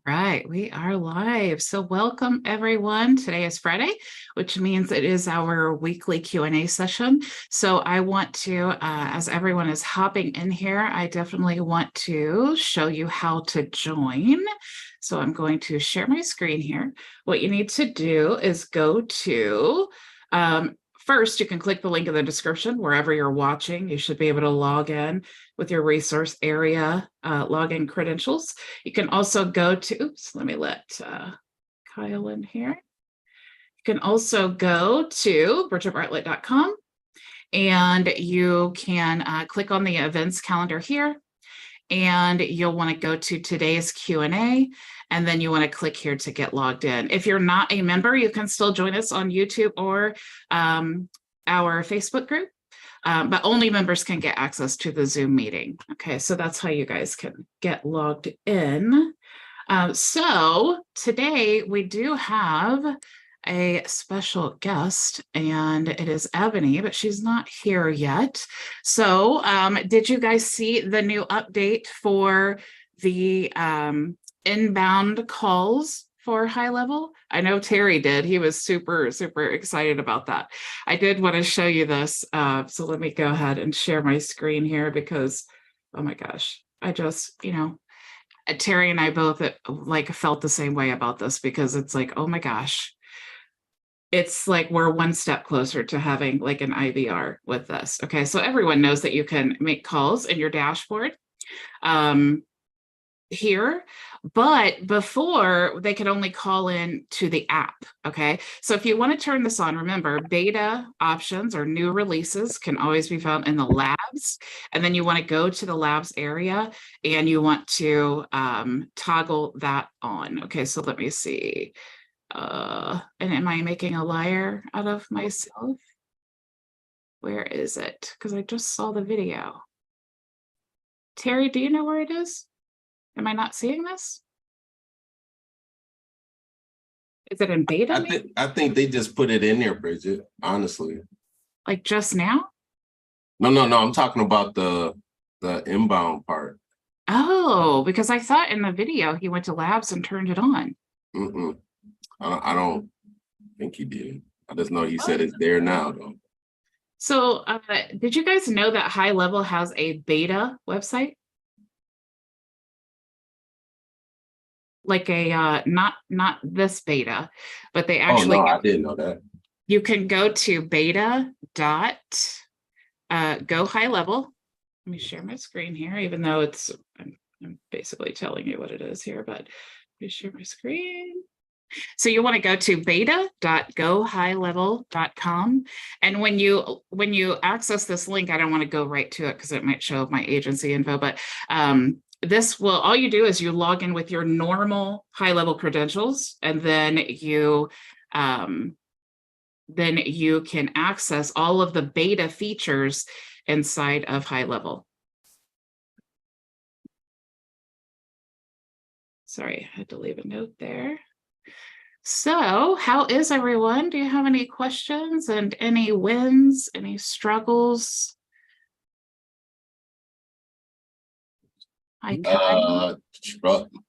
Right, we are live. So welcome everyone. Today is Friday, which means it is our weekly Q&A session. So I want to, as everyone is hopping in here, I definitely want to show you how to join. So I'm going to share my screen here. What you need to do is go to, first, you can click the link in the description wherever you're watching. You should be able to log in with your resource area login credentials. You can also go to, oops, let me let Kyle in here. You can also go to bridgetbartlett.com and you can click on the events calendar here, and you'll want to go to today's Q&A, and then you want to click here to get logged in. If you're not a member, you can still join us on YouTube or our Facebook group. But only members can get access to the Zoom meeting. Okay, so that's how you guys can get logged in. So today we do have a special guest, and it is Ebony, but she's not here yet. So did you guys see the new update for the inbound calls for HighLevel? I know Terry did. He was super excited about that. I did want to show you this. So let me go ahead and share my screen here because, oh my gosh, I just, Terry and I both felt the same way about this, because it's like, oh my gosh, it's like we're one step closer to having like an IVR with this. Okay, so everyone knows that you can make calls in your dashboard here, but before they could only call in to the app. Okay, so if you want to turn this on, remember beta options or new releases can always be found in the labs, and then you want to go to the labs area and you want to toggle that on. Okay, so let me see. And am I making a liar out of myself? Where is it? Because I just saw the video. Terry, do you know where it is? Am I not seeing this? Is it in beta? I think they just put it in there, Bridget, honestly. Like just now? No. I'm talking about the inbound part. Oh, because I thought in the video he went to labs and turned it on. I don't think he did. I just know he said it's there now, though. So did you guys know that HighLevel has a beta website? Like a not this beta, but they actually. Oh no, I didn't know that. You can go to beta dot go HighLevel. Let me share my screen here, even though it's I'm basically telling you what it is here, but let me share my screen. So you want to go to beta.gohighlevel.com, and when you access this link, I don't want to go right to it because it might show my agency info, but this will, all you do is you log in with your normal HighLevel credentials, and then you can access all of the beta features inside of HighLevel. Sorry, I had to leave a note there. So how is everyone? Do you have any questions and any wins, any struggles? I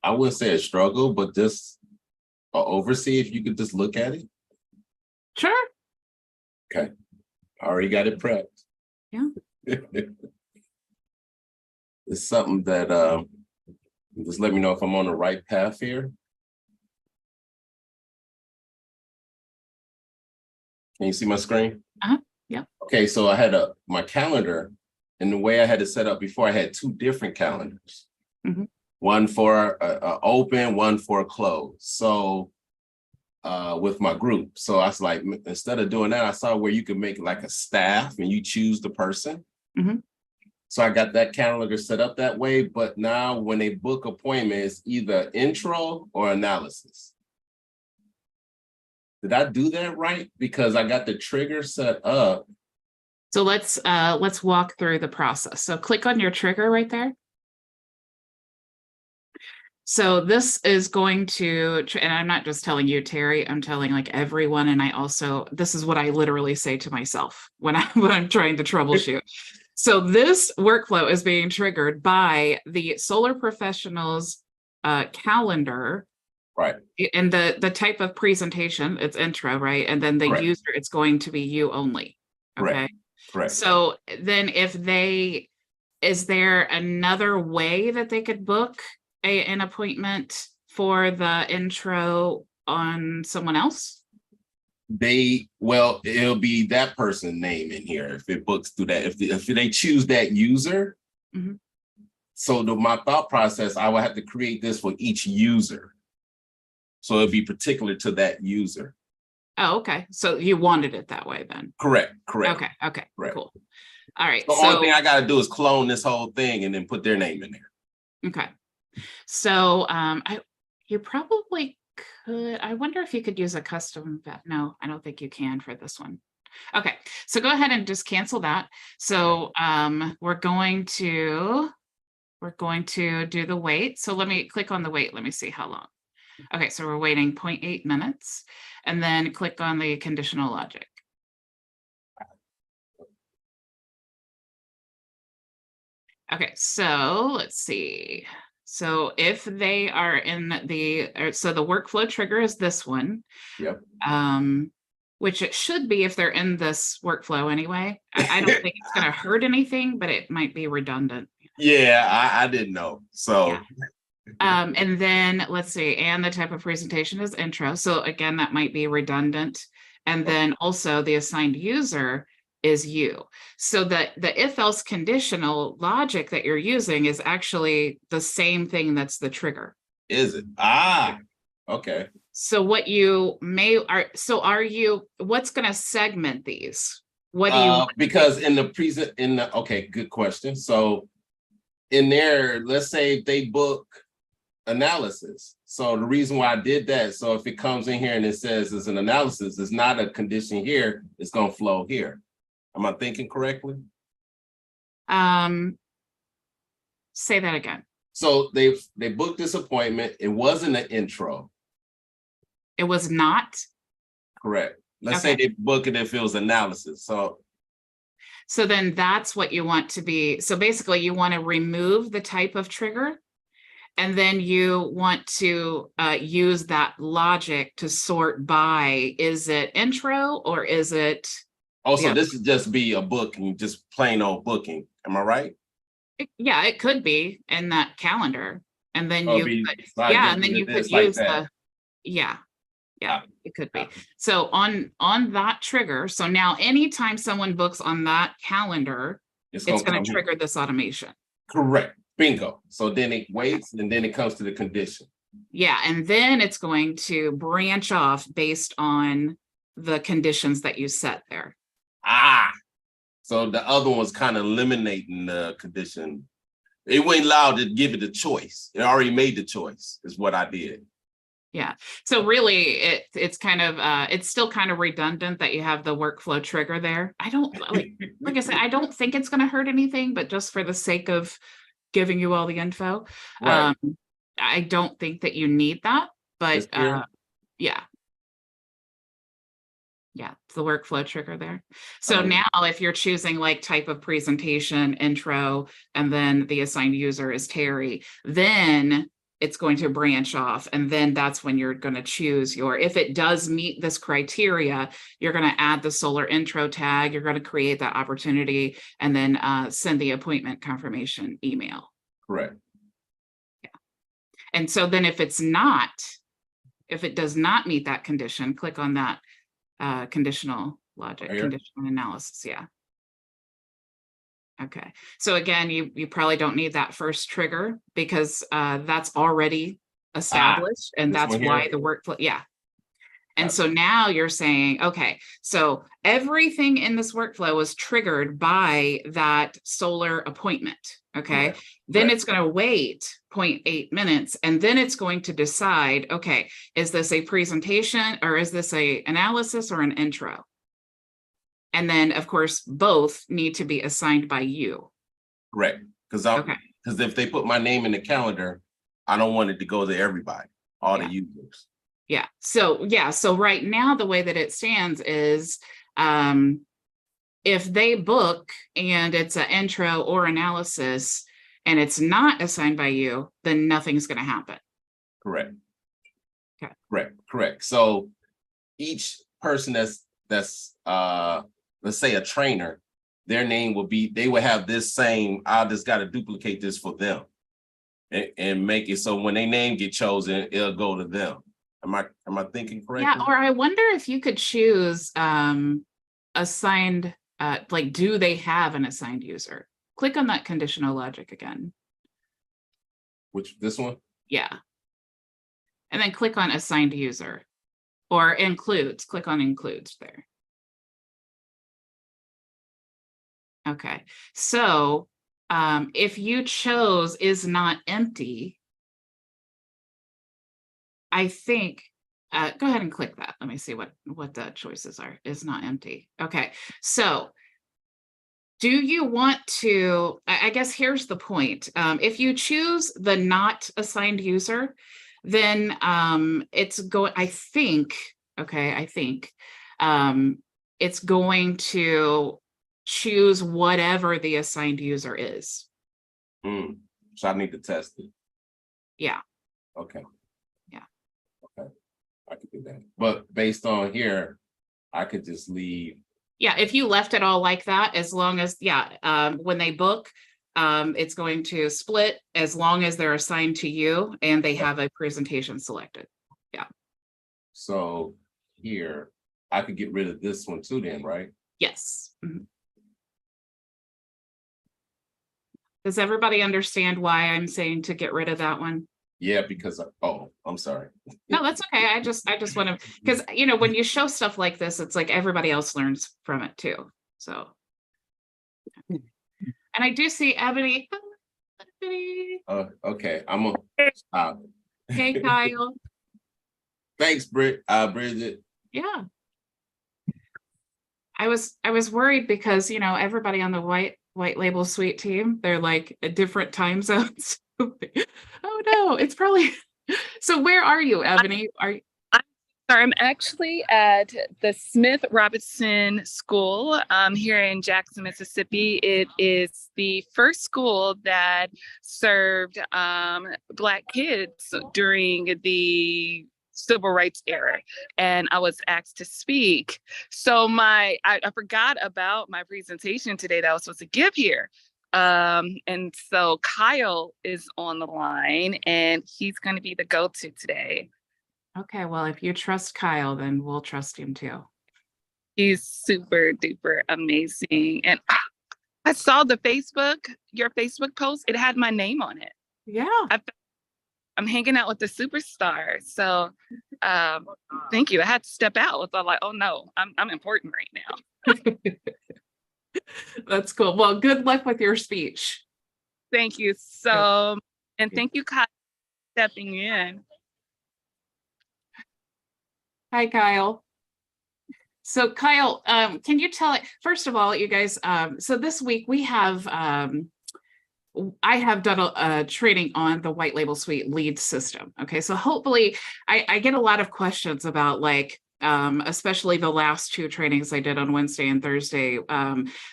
wouldn't say a struggle, but just oversee if you could just look at it. Sure. Okay. I already got it prepped. Yeah. It's something that just let me know if I'm on the right path here. Can you see my screen? Yeah. Okay, so I had my calendar, and the way I had it set up before, I had two different calendars. One for open, one for close. So with my group. So I was like, instead of doing that, I saw where you could make like a staff and you choose the person. So I got that calendar set up that way. But now when they book appointments, either intro or analysis. Did I do that right? Because I got the trigger set up. So let's walk through the process. So click on your trigger right there. So this is going to, and I'm not just telling you, Terry, I'm telling like everyone. And I also, this is what I literally say to myself when I'm trying to troubleshoot. So this workflow is being triggered by the Solar Professionals calendar, Right. and the type of presentation, it's intro, right? And then the Correct. user, it's going to be you only. Okay. Correct. Correct. So then is there another way that they could book an appointment for the intro on someone else? Well, it'll be that person's name in here if it books through that. If they choose that user. Mm-hmm. So my thought process, I will have to create this for each user. So it'll be particular to that user. Oh, okay. So you wanted it that way then? Correct. Okay. Correct. Cool. All right. The only thing I got to do is clone this whole thing and then put their name in there. Okay. So you probably could. I wonder if you could use a custom. No, I don't think you can for this one. Okay. So go ahead and just cancel that. So we're going to do the wait. So let me click on the wait. Let me see how long. Okay, so we're waiting 0.8 minutes, and then click on the conditional logic. Okay, so let's see. So if they are in so the workflow trigger is this one. Yep. Which it should be if they're in this workflow anyway. I don't think it's going to hurt anything, but it might be redundant. Yeah, I didn't know. So. Yeah. And then let's see, and the type of presentation is intro. So again, that might be redundant. And then also the assigned user is you. So the if-else conditional logic that you're using is actually the same thing that's the trigger. Is it? Okay. So what what's going to segment these? What do you? Because okay, good question. So in there, let's say they book analysis. So the reason why I did that, so if it comes in here and it says it's an analysis, it's not a condition here, it's going to flow here. Am I thinking correctly? Say that again. So they booked this appointment. It wasn't an intro. It was not? Correct. Let's say they book it if it was analysis. So then that's what you want to be. So basically you want to remove the type of trigger, and then you want to use that logic to sort by, is it intro or is it? Also, this would just be a booking, just plain old booking. Am I right? Yeah, it could be in that calendar. And then you could use it could be. So on that trigger, so now anytime someone books on that calendar, it's going to trigger this automation. Correct. Bingo. So then it waits and then it comes to the condition. Yeah. And then it's going to branch off based on the conditions that you set there. So the other one's kind of eliminating the condition. It wasn't allowed to give it a choice. It already made the choice, is what I did. Yeah. So really it's kind of it's still kind of redundant that you have the workflow trigger there. I don't like I said, I don't think it's going to hurt anything, but just for the sake of giving you all the info, right. I don't think that you need that, but yeah, it's the workflow trigger there. So now if you're choosing like type of presentation, intro, and then the assigned user is Terry, then it's going to branch off. And then that's when you're going to choose if it does meet this criteria, you're going to add the solar intro tag, you're going to create that opportunity, and then send the appointment confirmation email. Correct. Yeah. And so then if it does not meet that condition, click on that conditional logic, conditional analysis. Yeah. Okay. So again, you probably don't need that first trigger because that's already established, and that's why the workflow. Yeah. And so now you're saying, okay, so everything in this workflow was triggered by that solar appointment. Okay. Then it's going to wait 0.8 minutes, and then it's going to decide, okay, is this a presentation or is this a analysis or an intro? And then, of course, both need to be assigned by you. Correct. Because if they put my name in the calendar, I don't want it to go to everybody, all the users. Yeah. So right now, the way that it stands is if they book and it's an intro or analysis and it's not assigned by you, then nothing's going to happen. Correct. Okay. Correct. So each person that's let's say a trainer, their name will be, they will have this same, I just got to duplicate this for them and make it so when their name get chosen, it'll go to them. Am I thinking correctly? Yeah, or I wonder if you could choose assigned, like, do they have an assigned user? Click on that conditional logic again. This one? Yeah. And then click on assigned user or includes, click on includes there. Okay, so if you chose is not empty, I think, go ahead and click that. Let me see what the choices are. Is not empty. Okay, so do you want to, I guess here's the point. If you choose the not assigned user, then it's going, I think it's going to choose whatever the assigned user is. So I need to test it. Yeah. Okay. Yeah. Okay. I could do that. But based on here, I could just leave. Yeah, if you left it all like that, as long as, when they book, it's going to split as long as they're assigned to you and they have a presentation selected. Yeah. So here, I could get rid of this one too then, right? Yes. Mm-hmm. Does everybody understand why I'm saying to get rid of that one? Yeah, because I'm sorry. No, that's okay. I just want to, because when you show stuff like this, it's like everybody else learns from it too. So, and I do see Ebony. Okay, I'm gonna stop. Hey, Kyle. Thanks, Bridget. Yeah. I was worried because everybody on the white label suite team, they're like at different time zones. Oh no, it's probably. So where are you, Ebony? I'm actually at the Smith Robinson School here in Jackson, Mississippi. It is the first school that served Black kids during the civil rights era, and I was asked to speak. So I forgot about my presentation today that I was supposed to give here. And so Kyle is on the line, and he's going to be the go-to today. Okay, well, if you trust Kyle, then we'll trust him too. He's super duper amazing. And I saw your Facebook post. It had my name on it. Yeah. I'm hanging out with the superstar. So thank you. I had to step out. I was like, oh no, I'm important right now. That's cool. Well, good luck with your speech. Thank you so much. And thank you, Kyle, for stepping in. Hi, Kyle. So Kyle, can you tell it, first of all, you guys, so this week we have, I have done a training on the white label suite lead system. Okay, so hopefully I get a lot of questions about like, especially the last two trainings I did on Wednesday and Thursday,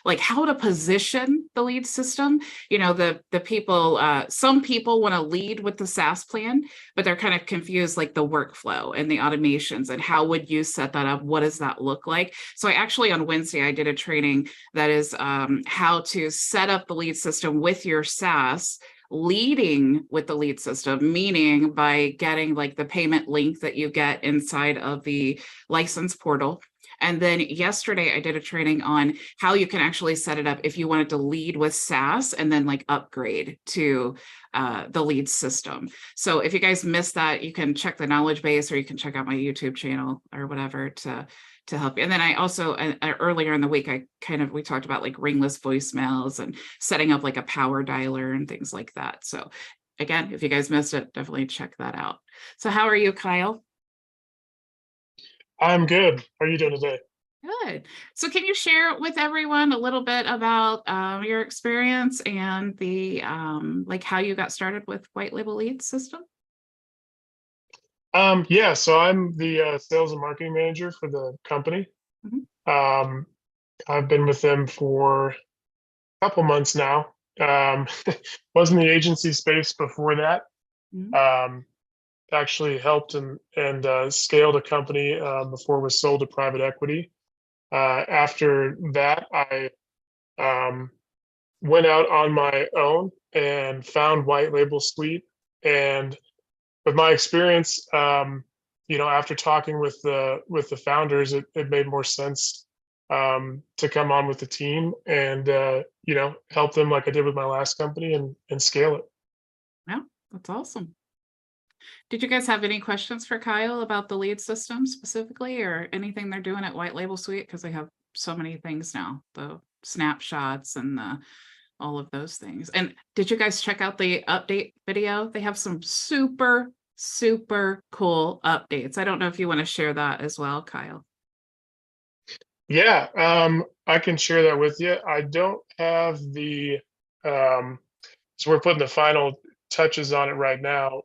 like how to position the lead system. The people, some people want to lead with the SaaS plan, but they're kind of confused, like the workflow and the automations and how would you set that up? What does that look like? So I actually on Wednesday, I did a training that is how to set up the lead system with your SaaS, leading with the lead system, meaning by getting like the payment link that you get inside of the license portal. And then yesterday I did a training on how you can actually set it up if you wanted to lead with SaaS and then like upgrade to the lead system. So if you guys missed that, you can check the knowledge base or you can check out my YouTube channel or whatever to help you. And then I also, earlier in the week, we talked about like ringless voicemails and setting up like a power dialer and things like that. So again, if you guys missed it, definitely check that out. So how are you, Kyle? I'm good. How are you doing today? Good. So can you share with everyone a little bit about your experience and the like how you got started with white label lead system? Yeah, so I'm the sales and marketing manager for the company. Mm-hmm. I've been with them for a couple months now. Was in the agency space before that. Mm-hmm. actually helped and scaled a company before it was sold to private equity. After that, I went out on my own and found HighLevel Suite. And with my experience, after talking with the founders, it made more sense to come on with the team and help them like I did with my last company and scale it. Yeah, that's awesome. Did you guys have any questions for Kyle about the lead system specifically, or anything they're doing at HighLevel Suite? Because they have so many things now, the snapshots and all of those things. And did you guys check out the update video? They have some super, super cool updates. I don't know if you want to share that as well, Kyle. Yeah, I can share that with you. I don't have the so we're putting the final touches on it right now,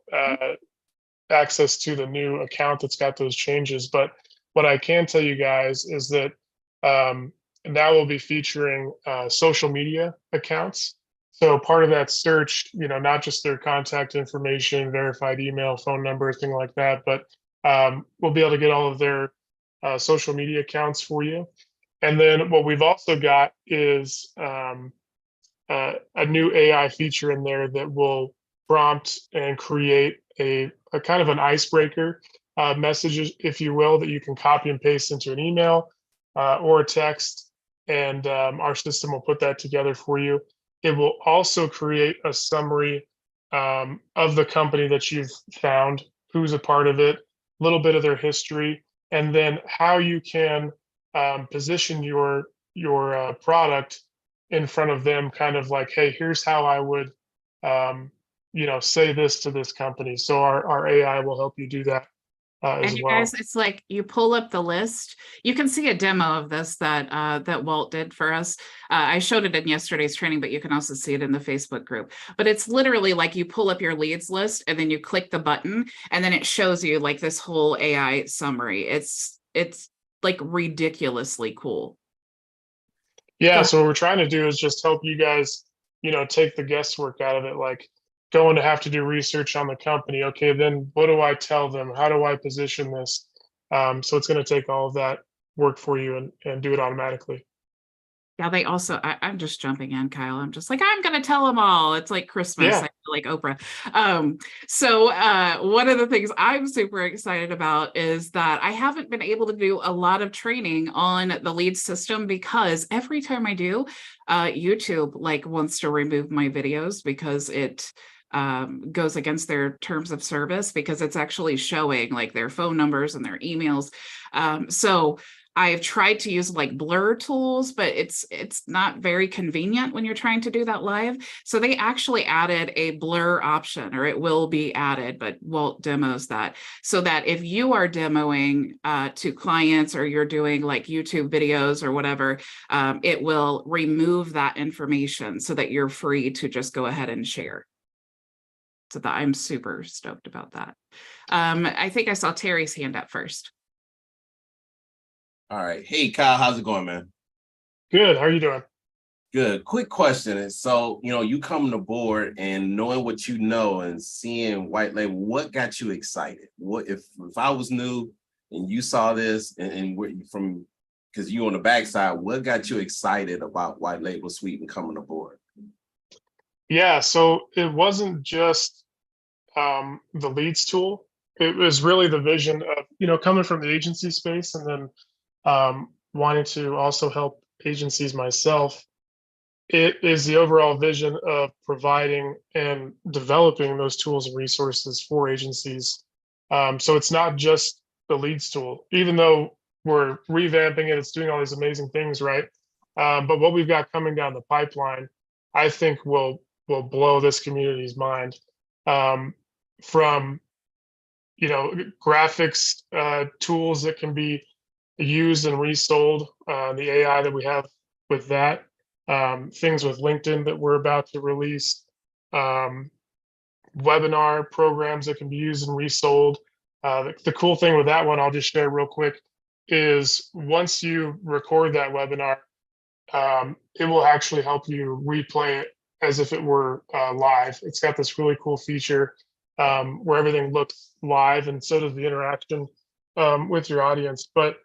access to the new account that's got those changes. But what I can tell you guys is that now we'll be featuring social media accounts. So part of that search, not just their contact information, verified email, phone number, thing like that, but we'll be able to get all of their social media accounts for you. And then what we've also got is a new AI feature in there that will prompt and create a kind of an icebreaker message, if you will, that you can copy and paste into an email or a text, and our system will put that together for you. It will also create a summary of the company that you've found, who's a part of it, a little bit of their history, and then how you can position your product in front of them, kind of like, hey, here's how I would say this to this company. So our AI will help you do that as And you well. guys, it's like you pull up the list. You can see a demo of this that Walt did for us. I showed it in yesterday's training, but you can also see it in the Facebook group. But it's literally like you pull up your leads list and then you click the button and then it shows you like this whole AI summary. It's like ridiculously cool. Yeah, so what we're trying to do is just help you guys, take the guesswork out of it, like going to have to do research on the company. Okay, then what do I tell them? How do I position this? So it's going to take all of that work for you and do it automatically. Yeah, they also, I'm just jumping in, Kyle. I'm just like, I'm going to tell them all. It's like Christmas, Yeah. I feel like Oprah. So one of the things I'm super excited about is that I haven't been able to do a lot of training on the lead system because every time I do, YouTube like wants to remove my videos because it goes against their terms of service, because it's actually showing like their phone numbers and their emails. So I've tried to use like blur tools, but it's not very convenient when you're trying to do that live. So they actually added a blur option, or it will be added, but Walt demos that, so that if you are demoing to clients, or you're doing like YouTube videos or whatever, it will remove that information so that you're free to just go ahead and share. So that I'm super stoked about that. I think I saw Terry's hand up first. All right. Hey, Kyle, how's it going, man? Good. How are you doing? Good. Quick question. And so, you coming aboard and knowing what you know and seeing HighLevel, what got you excited? What if I was new and you saw this and from, because you on the backside, what got you excited about HighLevel Suite and coming aboard? Yeah, so it wasn't just the leads tool. It was really the vision of, coming from the agency space and then wanting to also help agencies myself. It is the overall vision of providing and developing those tools and resources for agencies. So it's not just the leads tool, even though we're revamping it, it's doing all these amazing things, right? But what we've got coming down the pipeline, I think will blow this community's mind. From graphics tools that can be used and resold, the AI that we have with that, things with LinkedIn that we're about to release, webinar programs that can be used and resold. The cool thing with that one, I'll just share real quick, is once you record that webinar, it will actually help you replay it as if it were live. It's got this really cool feature where everything looks live, and so does the interaction with your audience. But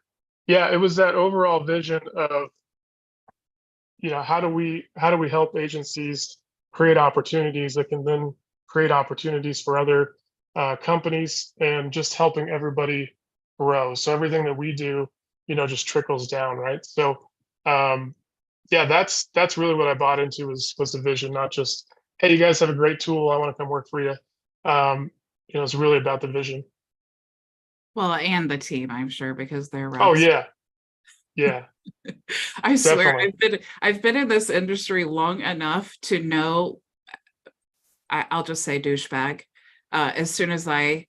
yeah, it was that overall vision of, how do we help agencies create opportunities that can then create opportunities for other companies, and just helping everybody grow. So everything that we do, just trickles down, right? So yeah, that's really what I bought into, was the vision, not just, hey, you guys have a great tool, I want to come work for you. It's really about the vision. Well, and the team, I'm sure, because they're Oh rock yeah, yeah, I swear, definitely. I've been in this industry long enough to know, I'll just say douchebag. As soon as I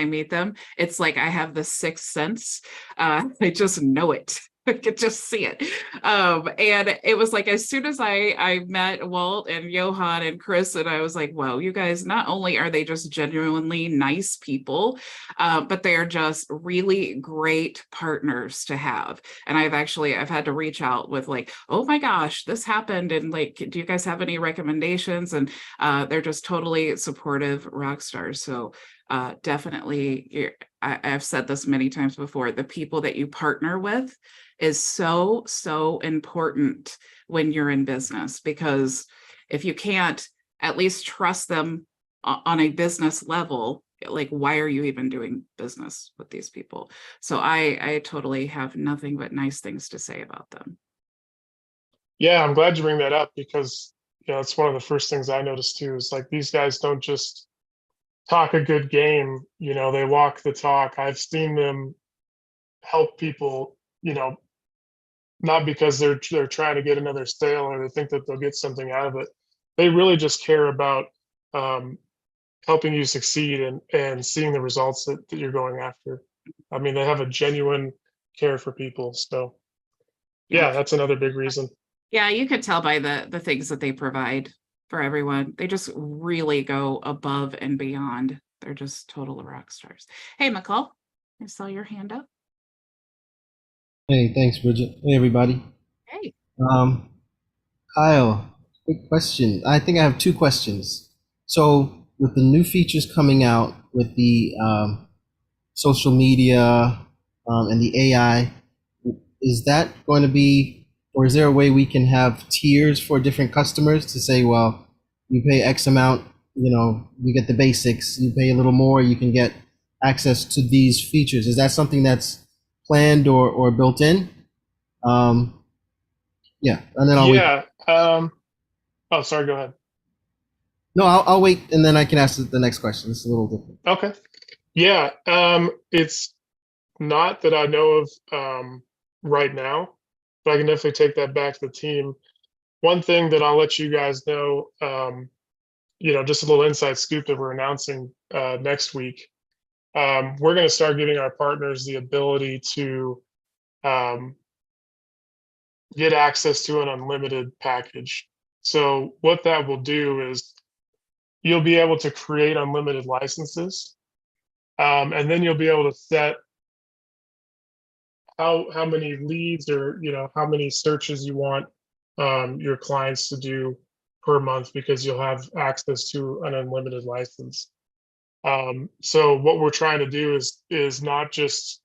meet them, it's like I have the sixth sense. I just know it. I could just see it. And it was like, as soon as I met Walt and Johan and Chris, and I was like, wow, you guys, not only are they just genuinely nice people, but they are just really great partners to have. And I've had to reach out with like, oh my gosh, this happened, and like, do you guys have any recommendations? And they're just totally supportive rock stars. So definitely, I've said this many times before, the people that you partner with is so, so important when you're in business, because if you can't at least trust them on a business level, like, why are you even doing business with these people? So I totally have nothing but nice things to say about them. Yeah, I'm glad you bring that up, because it's one of the first things I noticed too, is like, these guys don't just talk a good game, they walk the talk. I've seen them help people, not because they're trying to get another sale or they think that they'll get something out of it. They really just care about helping you succeed, and seeing the results that you're going after. I mean, they have a genuine care for people. So Yeah. yeah, that's another big reason. Yeah, you could tell by the things that they provide for everyone. They just really go above and beyond. They're just total rock stars. Hey, McCall, I saw your hand up. Hey, thanks, Bridget. Hey, everybody. Hey. Kyle, quick question. I think I have two questions. So, with the new features coming out with the social media and the AI, is that going to be, or is there a way we can have tiers for different customers to say, well, you pay X amount, you get the basics, you pay a little more, you can get access to these features? Is that something that's planned or built in? Yeah, and then I'll wait. Yeah. Oh, sorry, go ahead. No, I'll wait, and then I can ask the next question. It's a little different. Okay. Yeah. It's not that I know of right now, but I can definitely take that back to the team. One thing that I'll let you guys know, just a little inside scoop that we're announcing next week. We're going to start giving our partners the ability to get access to an unlimited package. So what that will do is, you'll be able to create unlimited licenses, and then you'll be able to set how many leads, or how many searches you want your clients to do per month, because you'll have access to an unlimited license. So what we're trying to do is not just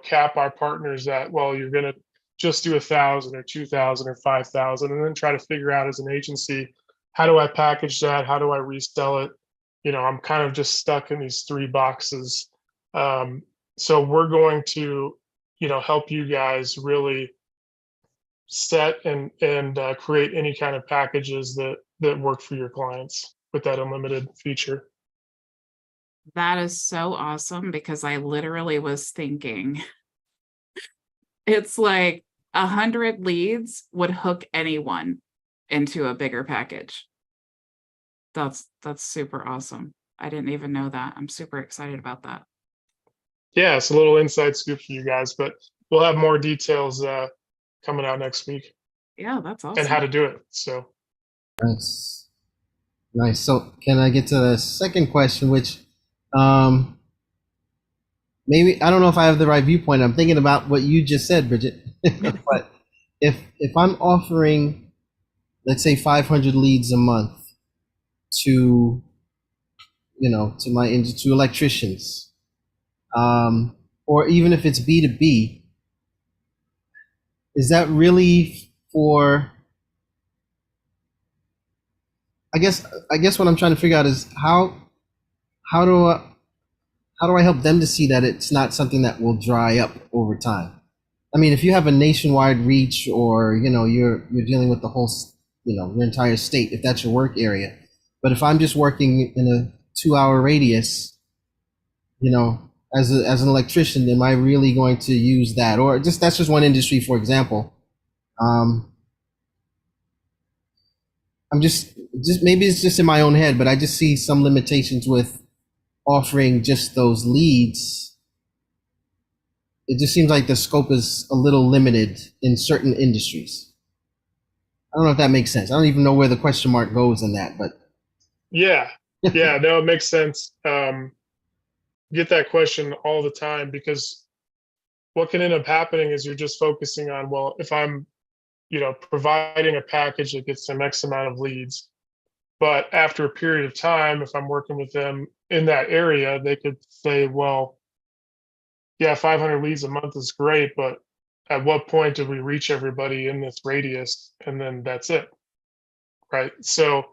cap our partners at, well, you're going to just do 1,000 or 2,000 or 5,000, and then try to figure out as an agency, how do I package that? How do I resell it? I'm kind of just stuck in these three boxes. So we're going to help you guys really set and create any kind of packages that work for your clients with that unlimited feature. That is so awesome, because I literally was thinking, it's like 100 leads would hook anyone into a bigger package. That's super awesome. I didn't even know that. I'm super excited about that. Yeah, it's a little inside scoop for you guys, but we'll have more details coming out next week. Yeah, that's awesome. And how to do it. So nice. So can I get to the second question, which maybe, I don't know if I have the right viewpoint. I'm thinking about what you just said, Bridget. But if I'm offering, let's say, 500 leads a month to to electricians, or even if it's B2B, is that really for? I guess what I'm trying to figure out is how do I help them to see that it's not something that will dry up over time? I mean, if you have a nationwide reach, or you're dealing with the whole, your entire state, if that's your work area. But if I'm just working in a 2-hour radius, as an electrician, am I really going to use that? Or that's just one industry, for example. I'm just maybe it's just in my own head, but I just see some limitations with offering just those leads. It just seems like the scope is a little limited in certain industries. I don't know if that makes sense. I don't even know where the question mark goes in that, but yeah, no, it makes sense. Get that question all the time, because what can end up happening is you're just focusing on, well, if I'm providing a package that gets them X amount of leads, but after a period of time, if I'm working with them in that area, they could say, well, yeah, 500 leads a month is great, but at what point did we reach everybody in this radius? And then that's it, right? So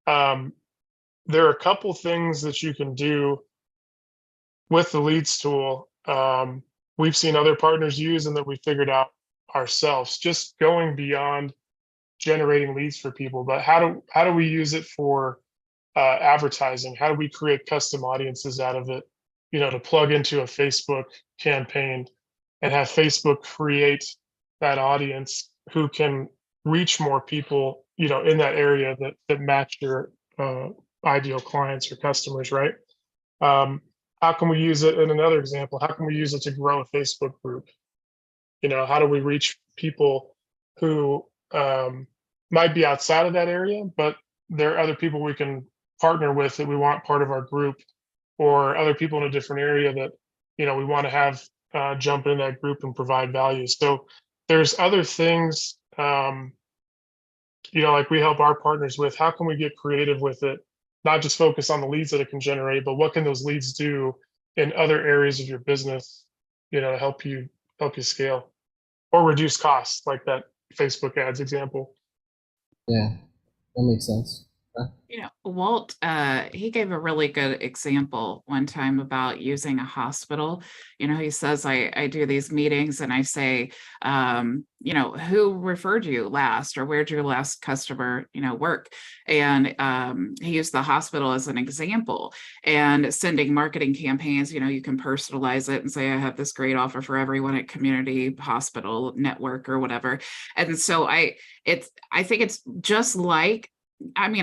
there are a couple things that you can do with the leads tool. We've seen other partners use and that we figured out ourselves, just going beyond generating leads for people. But how do we use it for advertising? How do we create custom audiences out of it? To plug into a Facebook campaign and have Facebook create that audience who can reach more people, in that area that match your ideal clients or customers, right? How can we use it? In another example, how can we use it to grow a Facebook group? How do we reach people who might be outside of that area, but there are other people we can partner with that we want part of our group, or other people in a different area that we want to have jump in that group and provide value. So there's other things like we help our partners with. How can we get creative with it? Not just focus on the leads that it can generate, but what can those leads do in other areas of your business, to help you scale or reduce costs, like that Facebook ads example. Yeah, that makes sense. Walt, he gave a really good example one time about using a hospital. He says, I do these meetings and I say, who referred you last, or where'd your last customer, work? And he used the hospital as an example. And sending marketing campaigns, you can personalize it and say, I have this great offer for everyone at Community Hospital Network or whatever. And so I think it's just like,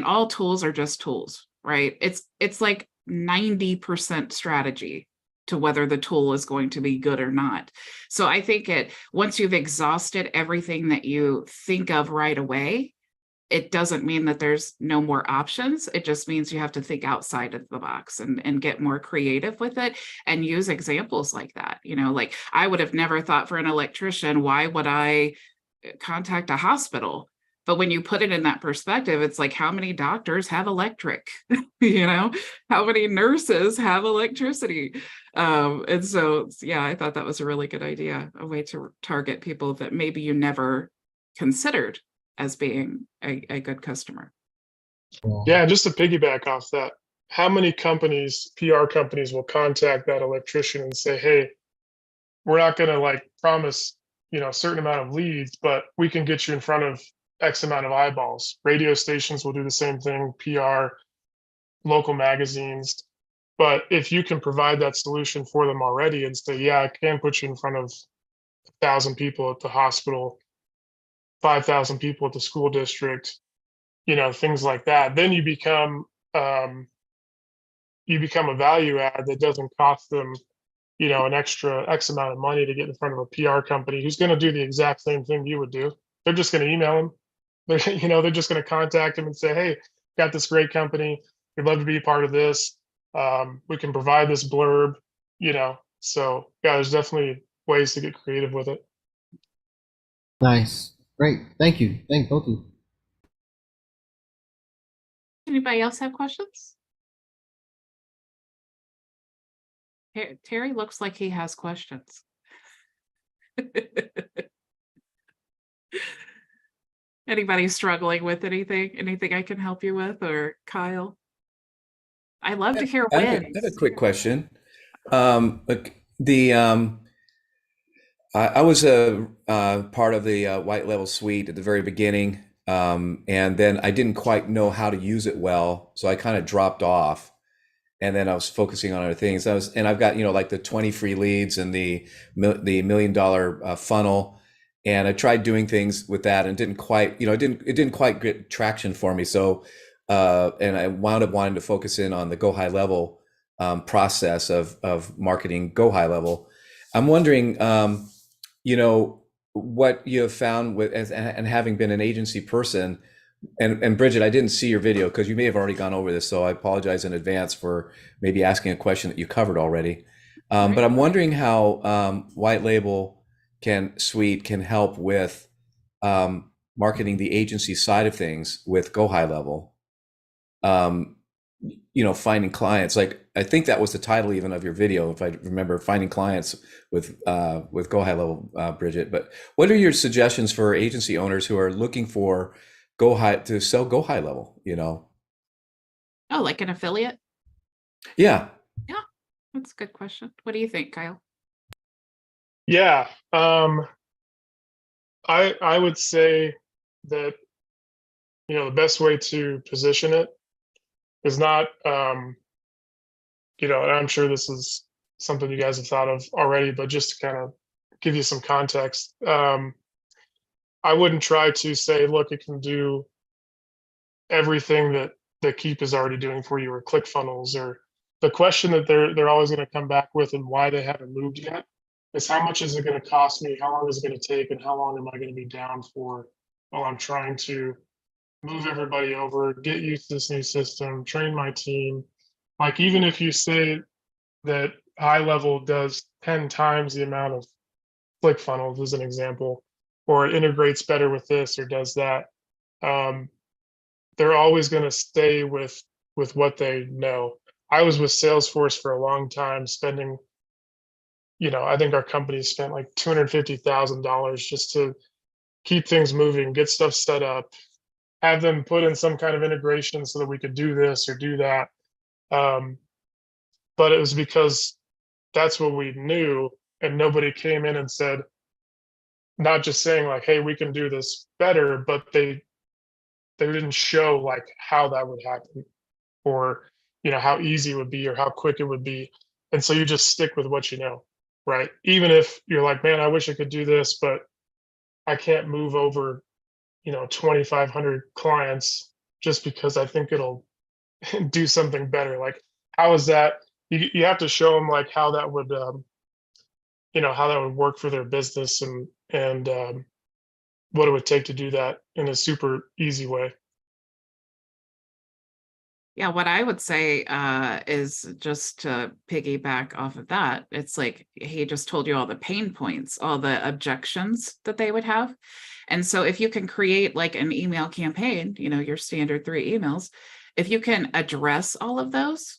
all tools are just tools, right? It's like 90% strategy to whether the tool is going to be good or not. So I think once you've exhausted everything that you think of right away, it doesn't mean that there's no more options. It just means you have to think outside of the box and get more creative with it and use examples like that. Like I would have never thought, for an electrician, why would I contact a hospital? But when you put it in that perspective, it's like, how many doctors have electric? How many nurses have electricity? And so, yeah, I thought that was a really good idea, a way to target people that maybe you never considered as being a good customer. Yeah, just to piggyback off that, how many PR companies will contact that electrician and say, hey, we're not going to promise, a certain amount of leads, but we can get you in front of X amount of eyeballs. Radio stations will do the same thing, PR, local magazines. But if you can provide that solution for them already and say, yeah, I can put you in front of 1,000 people at the hospital, 5,000 people at the school district, things like that, then you become a value add that doesn't cost them, an extra X amount of money to get in front of a PR company who's going to do the exact same thing you would do. They're just going to email them. They're just going to contact them and say, hey, got this great company. We'd love to be a part of this. We can provide this blurb, so yeah, there's definitely ways to get creative with it. Nice. Great. Thank you. Thank both of you. Anybody else have questions? Terry looks like he has questions. Anybody struggling with anything I can help you with, or Kyle? I love to hear I wins. have a quick question. Look, I was a part of the HighLevel suite at the very beginning, and then I didn't quite know how to use it well, so I kind of dropped off. And then I was focusing on other things. I've got, like the 20 free leads and the $1 million funnel, and I tried doing things with that and didn't quite, it didn't quite get traction for me. So, and I wound up wanting to focus in on the Go High Level process of marketing Go High Level. I'm wondering, what you have found with, and having been an agency person. And Bridget, I didn't see your video because you may have already gone over this, so I apologize in advance for maybe asking a question that you covered already. But I'm wondering how HighLevel suite can help with marketing the agency side of things with Go High Level. Finding clients. Like, I think that was the title even of your video, if I remember, finding clients with Go High Level, Bridget. But what are your suggestions for agency owners who are looking for to sell Go High Level, Oh, like an affiliate? Yeah, That's a good question. What do you think, Kyle? Yeah. I would say that, the best way to position it is not, and I'm sure this is something you guys have thought of already, but just to kind of give you some context, I wouldn't try to say, look, it can do everything that Keep is already doing for you, or ClickFunnels, or the question that they're always going to come back with, and why they haven't moved yet, is how much is it going to cost me? How long is it going to take? And how long am I going to be down for while I'm trying to move everybody over, get used to this new system, train my team? Like, even if you say that HighLevel does 10 times the amount of ClickFunnels, as an example, or it integrates better with this or does that, they're always going to stay with what they know. I was with Salesforce for a long time, spending, I think our company spent like $250,000 just to keep things moving, get stuff set up, have them put in some kind of integration so that we could do this or do that. But it was because that's what we knew, and nobody came in and said, not just saying like, hey, we can do this better, but they didn't show like how that would happen, or how easy it would be, or how quick it would be. And so you just stick with what you know, right? Even if you're like, man, I wish I could do this, but I can't move over 2,500 clients just because I think it'll do something better. Like, how is that? You have to show them like how that would how that would work for their business, and what it would take to do that in a super easy way. Yeah, what I would say is, just to piggyback off of that, it's like he just told you all the pain points, all the objections that they would have. And so if you can create like an email campaign, your standard 3 emails, if you can address all of those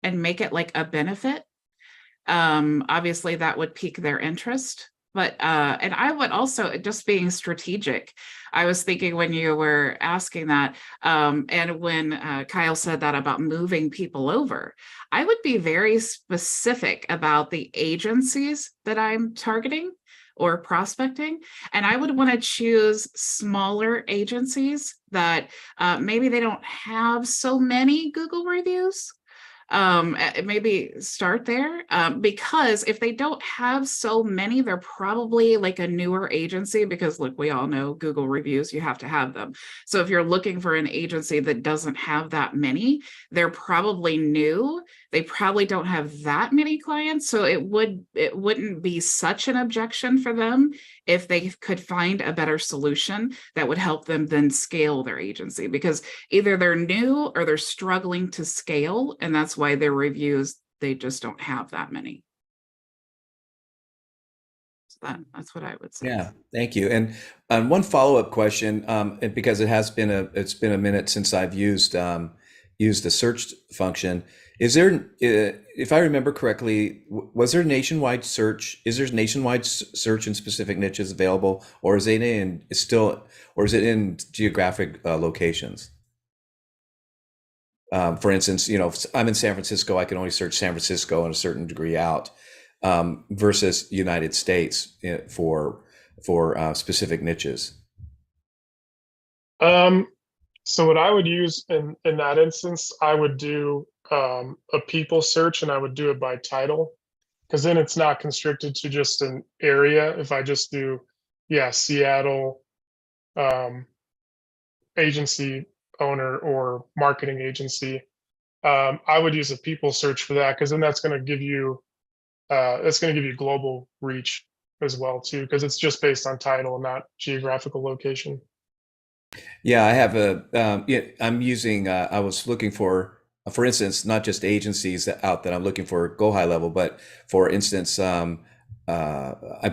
and make it like a benefit, obviously that would pique their interest. But and I would also, just being strategic, I was thinking when you were asking that, and when Kyle said that about moving people over, I would be very specific about the agencies that I'm targeting or prospecting. And I would want to choose smaller agencies that maybe they don't have so many Google reviews. Maybe start there, because if they don't have so many, they're probably like a newer agency, because look, we all know Google reviews, you have to have them. So if you're looking for an agency that doesn't have that many, they're probably new. They probably don't have that many clients. So it wouldn't be such an objection for them if they could find a better solution that would help them then scale their agency, because either they're new or they're struggling to scale, and that's why their reviews, they just don't have that many. So that's what I would say. Yeah, thank you. And one follow-up question, because it's been a minute since I've used the search function. Is there, if I remember correctly, was there nationwide search? Is there nationwide search in specific niches available, or is it in geographic locations? For instance, if I'm in San Francisco, I can only search San Francisco and a certain degree out, versus United States for specific niches. So what I would use in that instance, I would do a people search, and I would do it by title, because then it's not constricted to just an area. If I just do, Seattle agency owner or marketing agency, I would use a people search for that, because then that's going to give you global reach as well too, because it's just based on title, not geographical location. Yeah, I have I'm using, I was looking for instance, not just agencies out that I'm looking for go high level, but for instance, I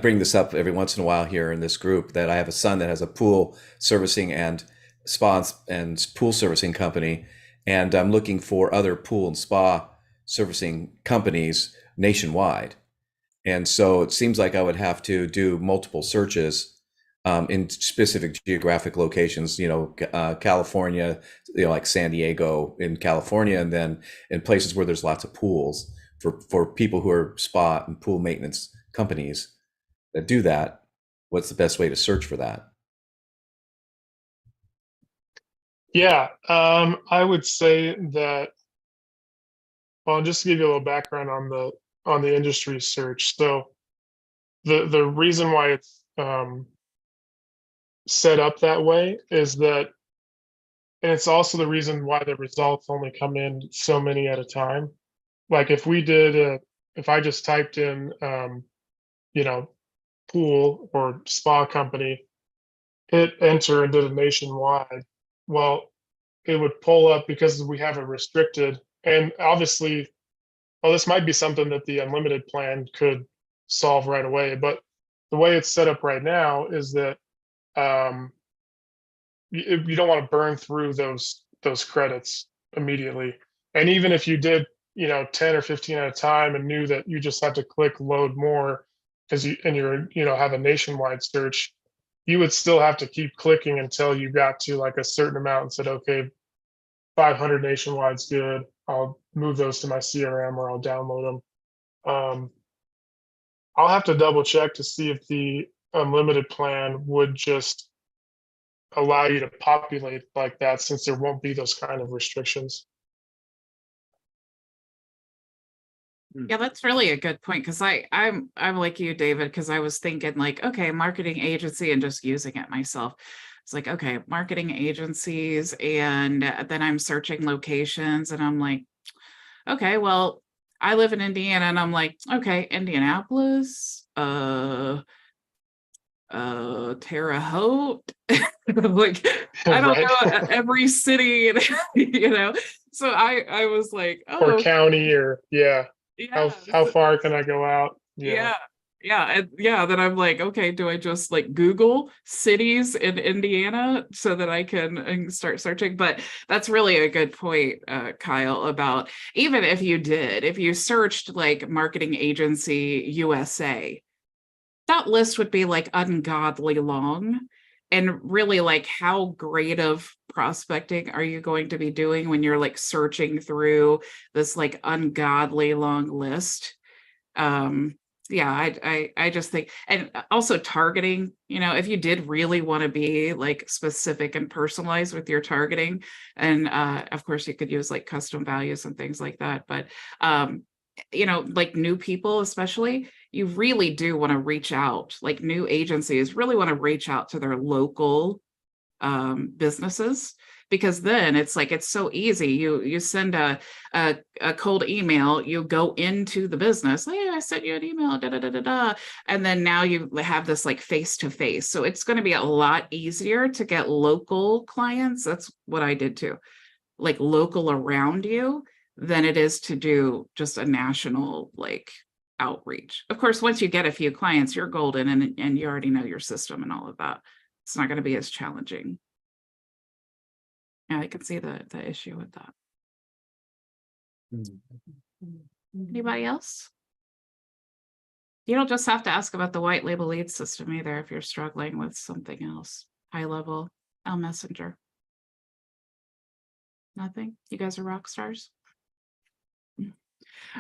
bring this up every once in a while here in this group, that I have a son that has a pool servicing and spa and pool servicing company. And I'm looking for other pool and spa servicing companies nationwide. And so it seems like I would have to do multiple searches in specific geographic locations, California, like San Diego in California, and then in places where there's lots of pools for people who are spa and pool maintenance companies that do that. What's the best way to search for that? Yeah, I would say that. Well, just to give you a little background on the industry search. So the reason why it's set up that way is that, and it's also the reason why the results only come in so many at a time. Like if I just typed in, pool or spa company, hit enter and did a nationwide, well, it would pull up because we have a restricted, and obviously, well, this might be something that the unlimited plan could solve right away, but the way it's set up right now is that you don't want to burn through those credits immediately. And even if you did 10 or 15 at a time and knew that you just have to click load more because you're have a nationwide search, you would still have to keep clicking until you got to like a certain amount and said, okay, 500 nationwide's good, I'll move those to my CRM or I'll download them. I'll have to double check to see if the unlimited plan would just allow you to populate like that, since there won't be those kind of restrictions. Yeah, that's really a good point, because I'm like you, David, because I was thinking like, okay, marketing agency and just using it myself. It's like, okay, marketing agencies, and then I'm searching locations, and I'm like, okay, well, I live in Indiana, and I'm like, okay, Indianapolis, Terre Haute, like I don't know every city, so I was like, or county, or how so, far can I go out? yeah, then I'm like, okay, do I just like Google cities in Indiana so that I can start searching? But that's really a good point, Kyle, about even if you searched like marketing agency USA, that list would be like ungodly long. And really, like, how great of prospecting are you going to be doing when you're like searching through this like ungodly long list? I just think, and also targeting, if you did really want to be like specific and personalized with your targeting, and of course you could use like custom values and things like that, but like new people especially, you really do want to reach out, like new agencies really want to reach out to their local businesses, because then it's like, it's so easy. You send a cold email, you go into the business, hey, I sent you an email, da da da da da, and then now you have this like face to face. So it's going to be a lot easier to get local clients. That's what I did too, like local around you, than it is to do just a national like outreach. Of course, once you get a few clients, you're golden, and you already know your system and all of that. It's not going to be as challenging. Yeah, I can see the issue with that. Anybody else? You don't just have to ask about the white label lead system either if you're struggling with something else. HighLevel, Messenger. Nothing? You guys are rock stars?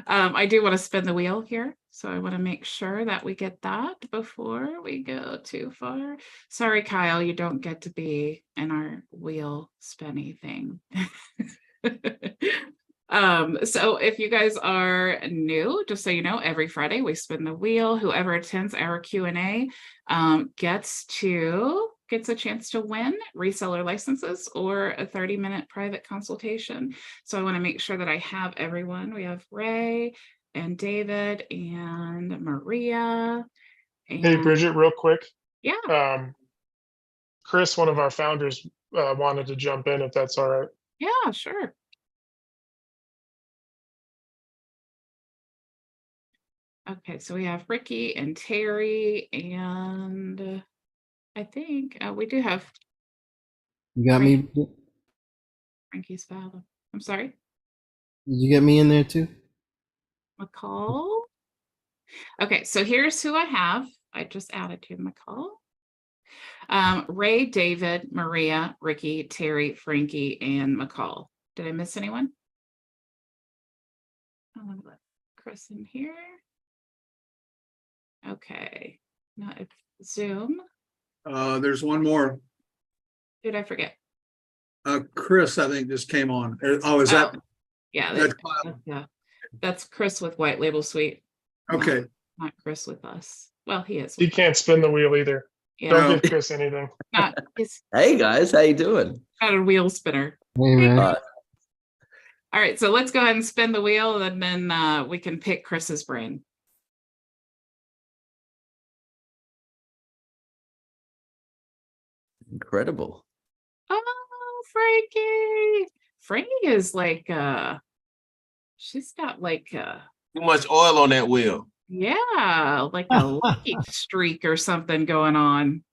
I do want to spin the wheel here, so I want to make sure that we get that before we go too far. Sorry, Kyle, you don't get to be in our wheel spinny thing. So if you guys are new, just so you know, every Friday we spin the wheel. Whoever attends our Q&A gets a chance to win reseller licenses or a 30-minute private consultation. So I want to make sure that I have everyone. We have Ray and David and Maria. And Hey, Bridget, real quick. yeah. Chris, one of our founders, wanted to jump in if that's all right. Yeah, sure. Okay, so we have Ricky and Terry, and I think we do have You got me? Did Frankie's Valve. I'm sorry, you get me in there too? McCall. Okay, so here's who I have. I just added to McCall. Ray, David, Maria, Ricky, Terry, Frankie, and McCall. Did I miss anyone? I'll let Chris in here. Okay, now if Zoom. There's one more. Did I forget? Chris, I think just came on. Oh, is that? Yeah, That's that's Chris with White Label Suite. okay. Not Chris with us. Well, he is. He can't spin the wheel either. Yeah, Don't No. give Chris anything. he's Hey guys, how you doing? not a wheel spinner. Hey, man. Uh, All right, so let's go ahead and spin the wheel, and then we can pick Chris's brain. Incredible. Oh, Frankie. Frankie is like she's got like Too much oil on that wheel. yeah, like a lucky streak or something going on.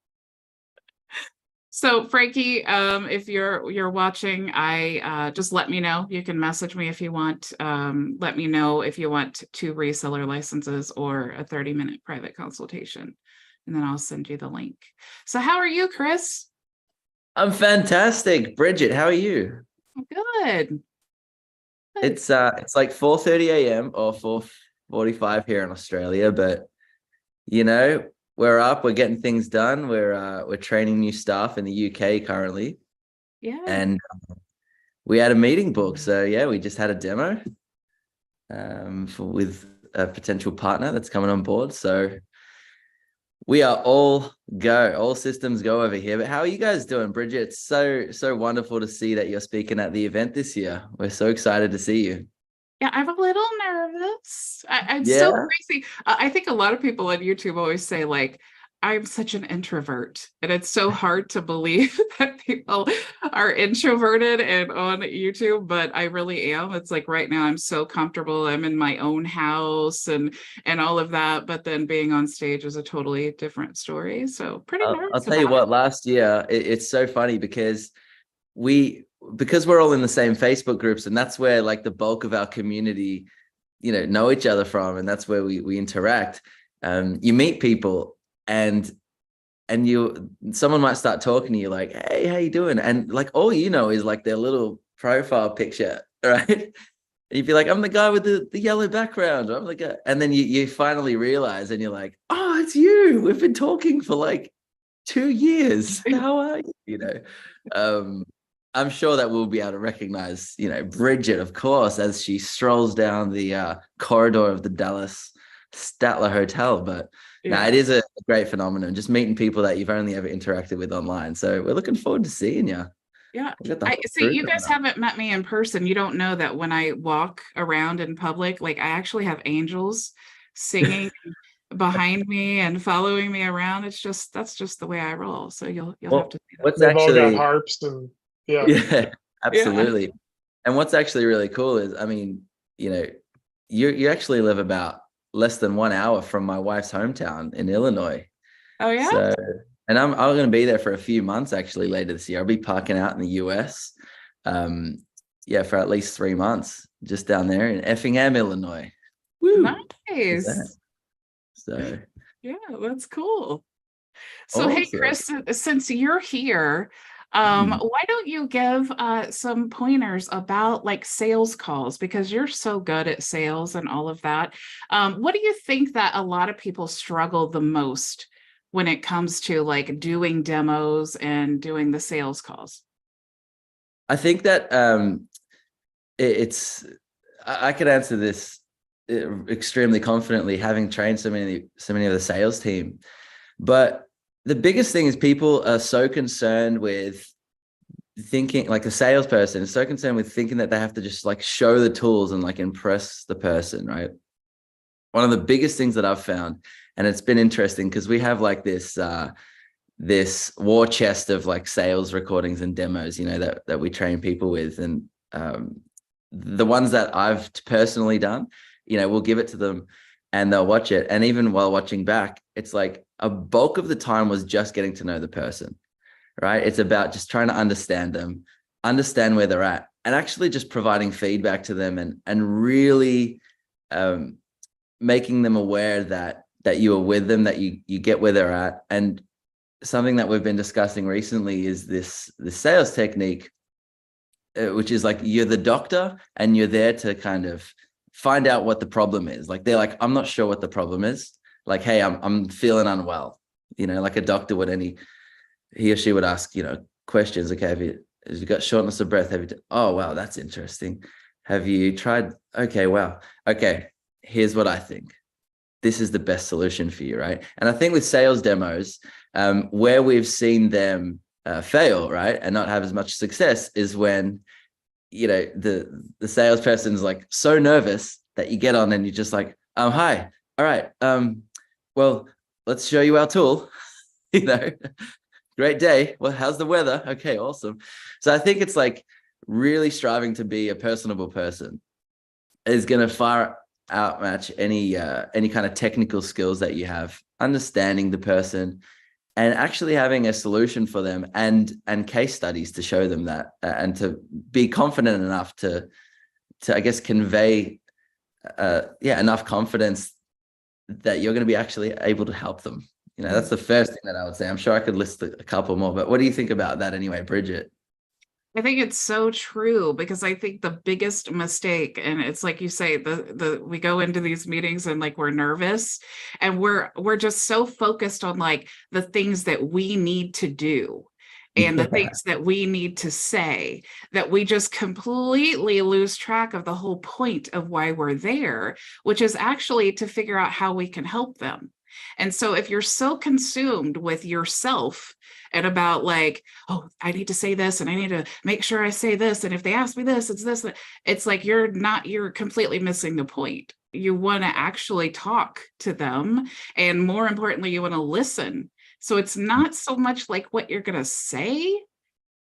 So Frankie, if you're watching, I just let me know. You can message me if you want. Let me know if you want 2 reseller licenses or a 30-minute private consultation, and then I'll send you the link. So how are you, Chris? I'm fantastic. Bridget, how are you? Good. It's like 4:30 a.m. or 4:45 here in Australia, but you know, we're up, we're getting things done. We're training new staff in the UK currently. Yeah. And we had a meeting booked. So yeah, we just had a demo with a potential partner that's coming on board. So we are all systems go over here. But how are you guys doing, Bridget? It's so wonderful to see that you're speaking at the event this year. We're so excited to see you. Yeah, I'm a little nervous. I'm Yeah. so crazy. I think a lot of people on YouTube always say, like, I'm such an introvert. And it's so hard to believe that people are introverted and on YouTube, but I really am. It's like right now I'm so comfortable. I'm in my own house and all of that. But then being on stage is a totally different story. So pretty nervous. I'll tell you what, last year, it's so funny because we're all in the same Facebook groups, and that's where like the bulk of our community, know each other from, and that's where we interact. You meet people and someone might start talking to you like, hey, how you doing? And like, all is like their little profile picture, right? And you'd be like, I'm the guy with the yellow background. I'm the guy. And then you finally realize, and you're like, oh, it's you. We've been talking for like 2 years. How are you? I'm sure that we'll be able to recognize, Bridget, of course, as she strolls down the corridor of the Dallas Statler Hotel. But no, it is a great phenomenon, just meeting people that you've only ever interacted with online. So we're looking forward to seeing you. Yeah. See, you guys haven't met me in person. You don't know that when I walk around in public, like I actually have angels singing behind me and following me around. That's just the way I roll. So you'll have to see that. They've all got harps and yeah, absolutely. Yeah. And what's actually really cool is, you actually live about less than 1 hour from my wife's hometown in Illinois. Oh yeah. So, and I'm going to be there for a few months actually later this year. I'll be parking out in the US. for at least 3 months, just down there in Effingham, Illinois. Woo! Nice. So yeah, that's cool. So hey, awesome. Chris, since you're here, Mm. why don't you give some pointers about like sales calls, because you're so good at sales and all of that. What do you think that a lot of people struggle the most when it comes to like doing demos and doing the sales calls? I think that I could answer this extremely confidently, having trained so many of the sales team. But the biggest thing is people are so concerned with thinking, like a salesperson is so concerned with thinking that they have to just like show the tools and like impress the person, right? One of the biggest things that I've found, and it's been interesting because we have like this war chest of like sales recordings and demos, that we train people with. And the ones that I've personally done, we'll give it to them and they'll watch it. And even while watching back, it's like a bulk of the time was just getting to know the person, right? It's about just trying to understand them, understand where they're at, and actually just providing feedback to them and really making them aware that you are with them, that you get where they're at. And something that we've been discussing recently is this sales technique, which is like you're the doctor and you're there to kind of find out what the problem is. Like they're like, I'm not sure what the problem is. Like, hey, I'm feeling unwell. Like a doctor would, he or she would ask, questions. Okay, have you got shortness of breath? Oh, wow, that's interesting. Have you tried? Okay, wow. Okay, here's what I think. This is the best solution for you, right? And I think with sales demos, where we've seen them fail, right, and not have as much success is when, the salesperson's like so nervous that you get on and you're just like, hi, all right, well, let's show you our tool. Great day. Well, how's the weather? Okay, awesome. So I think it's like really striving to be a personable person is going to far outmatch any kind of technical skills that you have, understanding the person and actually having a solution for them and case studies to show them that, and to be confident enough to I guess convey enough confidence that you're going to be actually able to help them. That's the first thing that I would say. I'm sure I could list a couple more, but what do you think about that anyway, Bridget? I think it's so true, because I think the biggest mistake, and it's like you say, we go into these meetings and like we're nervous and we're just so focused on like the things that we need to do and the things that we need to say, that we just completely lose track of the whole point of why we're there, which is actually to figure out how we can help them. And so if you're so consumed with yourself and about like, oh, I need to say this and I need to make sure I say this, and if they ask me this, it's this, it's like you're completely missing the point. You want to actually talk to them, and more importantly, you want to listen. So it's not so much like what you're going to say,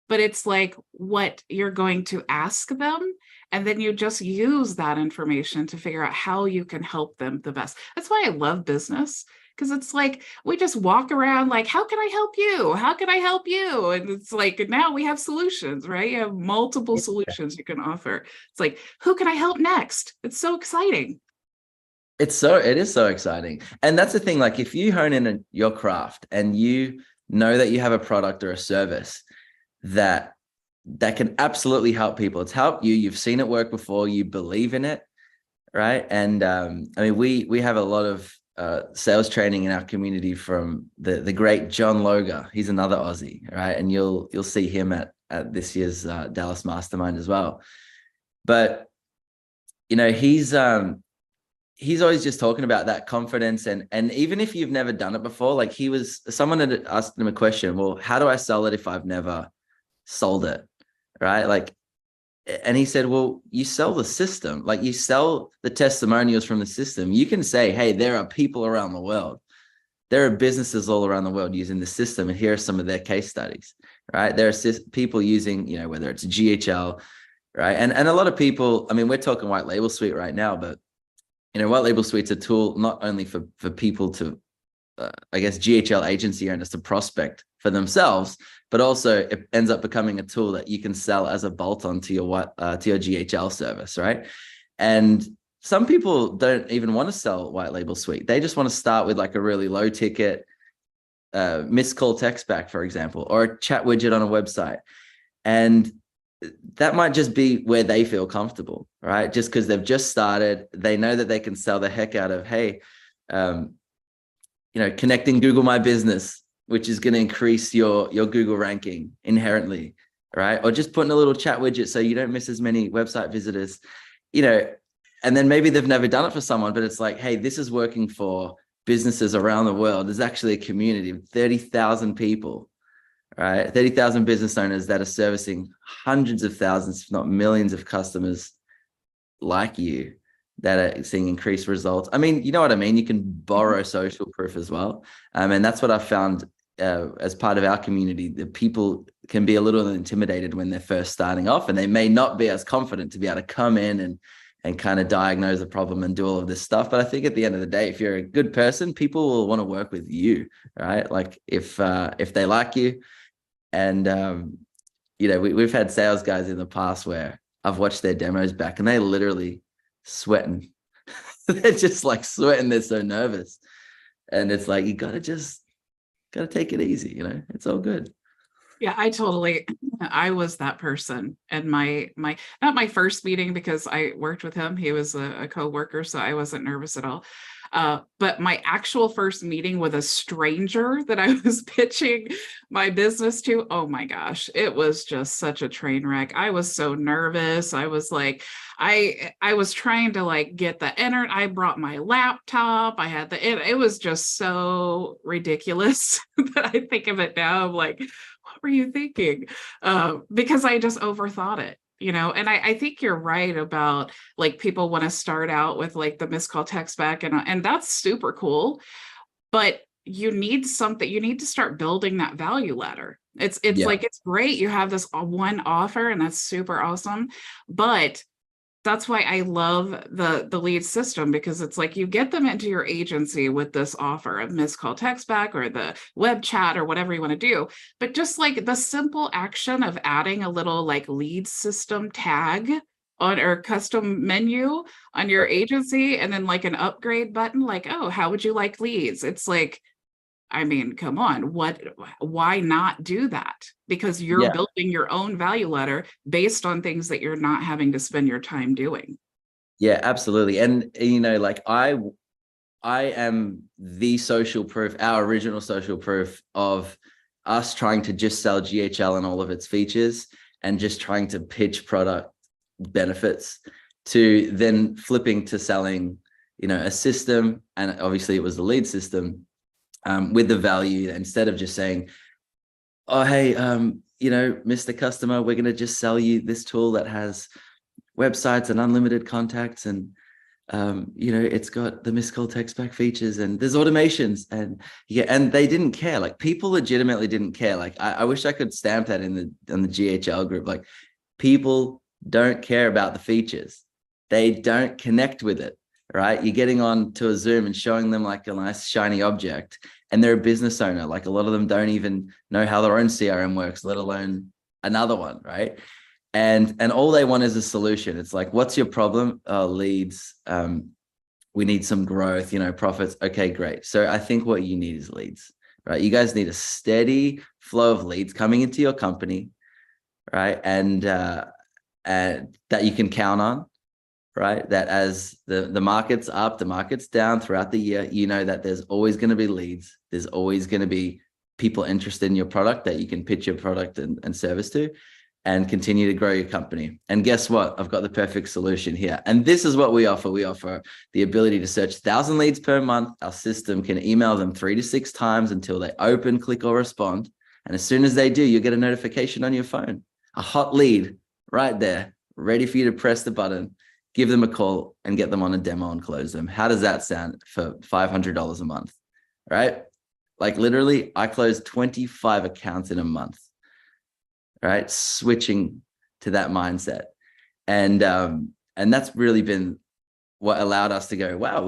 but it's like what you're going to ask them. And then you just use that information to figure out how you can help them the best. That's why I love business, because it's like we just walk around like, how can I help you? How can I help you? And it's like, now we have solutions, right? You have multiple solutions you can offer. It's like, who can I help next? It's so exciting. It is so exciting. And that's the thing, like if you hone in on your craft and you know that you have a product or a service that can absolutely help people, it's helped you, you've seen it work before, you believe in it, right? And we have a lot of sales training in our community from the great John Loga. He's another Aussie, right? And you'll see him at this year's Dallas Mastermind as well. But he's always just talking about that confidence, and even if you've never done it before, like someone had asked him a question, well, how do I sell it if I've never sold it, right? Like, and he said, well, you sell the system, like you sell the testimonials from the system. You can say, hey, there are people around the world, there are businesses all around the world using the system, and here are some of their case studies, right? There are people using, whether it's GHL, right? And a lot of people, we're talking white label suite right now, but white label suite's a tool not only for people to, GHL agency owners to prospect for themselves, but also it ends up becoming a tool that you can sell as a bolt-on to your GHL service, right? And some people don't even want to sell white label suite. They just want to start with like a really low ticket missed call text back, for example, or a chat widget on a website. And that might just be where they feel comfortable, right? Just because they've just started, they know that they can sell the heck out of, hey, connecting Google My Business, which is going to increase your Google ranking inherently, right? Or just putting a little chat widget so you don't miss as many website visitors, and then maybe they've never done it for someone, but it's like, hey, this is working for businesses around the world. There's actually a community of 30,000 people, right? 30,000 business owners that are servicing hundreds of thousands, if not millions of customers like you that are seeing increased results. I mean, you know what I mean? You can borrow social proof as well. And that's what I found as part of our community. The people can be a little intimidated when they're first starting off, and they may not be as confident to be able to come in and kind of diagnose the problem and do all of this stuff. But I think at the end of the day, if you're a good person, people will want to work with you, right? Like if they like you. And, we've had sales guys in the past where I've watched their demos back and they're literally sweating. They're just like sweating. They're so nervous. And it's like, you got to take it easy. It's all good. Yeah, I was that person. And not my first meeting, because I worked with him. He was a coworker, so I wasn't nervous at all. But my actual first meeting with a stranger that I was pitching my business to, oh my gosh, it was just such a train wreck. I was so nervous. I was like, I was trying to like get the internet. I brought my laptop. I had it was just so ridiculous that I think of it now. I'm like, what were you thinking? Because I just overthought it. And I think you're right about like people want to start out with like the missed call text back, and that's super cool, but you need to start building that value ladder. It's like, it's great you have this one offer, and that's super awesome, but that's why I love the lead system, because it's like you get them into your agency with this offer of missed call text back or the web chat or whatever you want to do. But just like the simple action of adding a little like lead system tag on or custom menu on your agency, and then like an upgrade button, like, oh, how would you like leads? It's like, I mean, come on, why not do that? Because you're building your own value ladder based on things that you're not having to spend your time doing. Yeah, absolutely. And, like I am the social proof, our original social proof of us trying to just sell GHL and all of its features and just trying to pitch product benefits to then flipping to selling, a system. And obviously it was the lead system. With the value, instead of just saying, oh, hey, Mr. Customer, we're going to just sell you this tool that has websites and unlimited contacts. And, it's got the missed call text back features and there's automations. And they didn't care. Like, people legitimately didn't care. Like, I wish I could stamp that on the GHL group. Like, people don't care about the features. They don't connect with it. Right? You're getting on to a Zoom and showing them like a nice shiny object, and they're a business owner. Like, a lot of them don't even know how their own CRM works, let alone another one. Right. And all they want is a solution. It's like, what's your problem? Leads. We need some growth, profits. Okay, great. So I think what you need is leads, right? You guys need a steady flow of leads coming into your company, right? And that you can count on. Right? That as the market's up, the market's down throughout the year, that there's always going to be leads. There's always going to be people interested in your product that you can pitch your product and service to, and continue to grow your company. And guess what? I've got the perfect solution here. And this is what we offer. We offer the ability to search 1,000 leads per month. Our system can email them 3 to 6 times until they open, click, or respond. And as soon as they do, you get a notification on your phone, a hot lead right there, ready for you to press the button, give them a call, and get them on a demo and close them. How does that sound for $500 a month, right? Like, literally, I closed 25 accounts in a month, right? Switching to that mindset. And that's really been what allowed us to go, wow,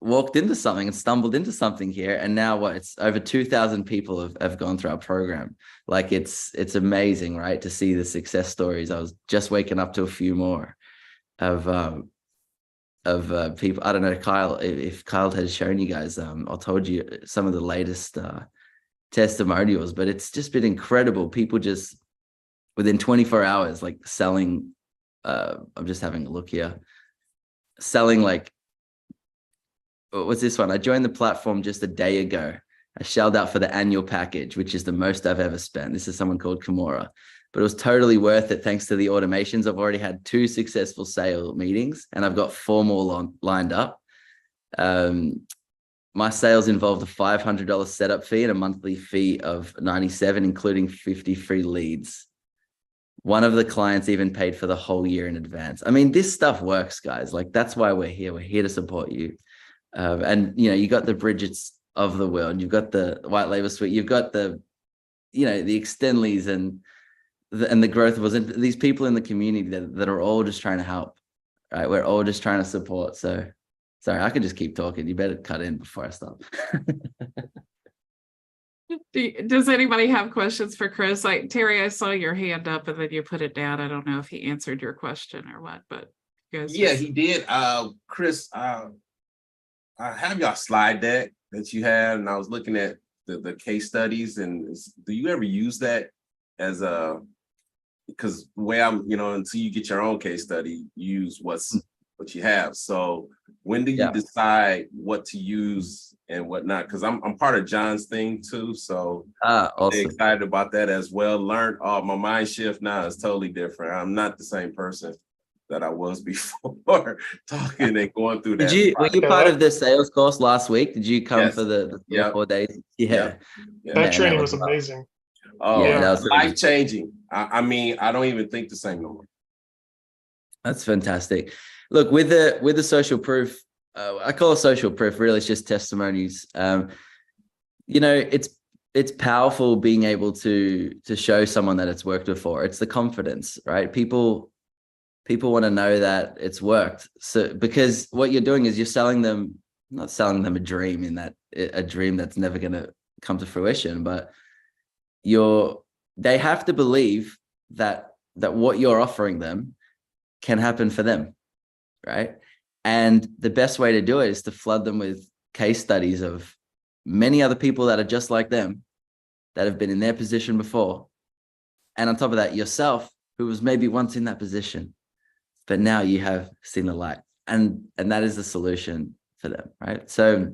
walked into something and stumbled into something here. And now what, it's over 2,000 people have gone through our program. Like it's amazing, right? To see the success stories. I was just waking up to a few more of people. I don't know, Kyle, if Kyle has shown you guys, I told you some of the latest testimonials, but it's just been incredible. People just within 24 hours, like selling, I'm just having a look here, selling like, what's this one? I joined the platform just a day ago. I shelled out for the annual package, which is the most I've ever spent. This is someone called Kimura, but it was totally worth it thanks to the automations. I've already had 2 successful sale meetings and I've got 4 more lined up. My sales involved a $500 setup fee and a monthly fee of $97, including 50 free leads. One of the clients even paid for the whole year in advance. I mean, this stuff works, guys. Like, that's why we're here. We're here to support you. And, you know, you got the Bridgets of the world. You've got the White Label Suite. You've got the, you know, the Extendleys and the growth was these people in the community that are all just trying to help, right? We're all just trying to support. So, sorry, I could just keep talking. You better cut in before I stop. Does anybody have questions for Chris? Like, Terry, I saw your hand up and then you put it down. I don't know if he answered your question or what, but you guys. Yeah, he did. Chris, I have y'all slide deck that you have, and I was looking at the case studies. And do you ever use that as a, because the way I'm, you know, until you get your own case study, you use what you have. So when do you decide what to use and what not? Because I'm part of John's thing too. So awesome. I'm excited about that as well. Learned my mind shift now is totally different. I'm not the same person that I was before talking and going through that. Were you part of the sales course last week? Did you come for the 4 days? Yeah. That training was amazing. Oh, yeah, that was life changing. I mean, I don't even think the same no more. That's fantastic. Look, with the social proof, I call it social proof. Really, it's just testimonies. You know, it's powerful being able to show someone that it's worked before. It's the confidence, right? People want to know that it's worked. So because what you're doing is you're not selling them a dream, in that a dream that's never going to come to fruition, but they have to believe that what you're offering them can happen for them, right? And the best way to do it is to flood them with case studies of many other people that are just like them, that have been in their position before. And on top of that, yourself, who was maybe once in that position, but now you have seen the light, and that is the solution for them, right? So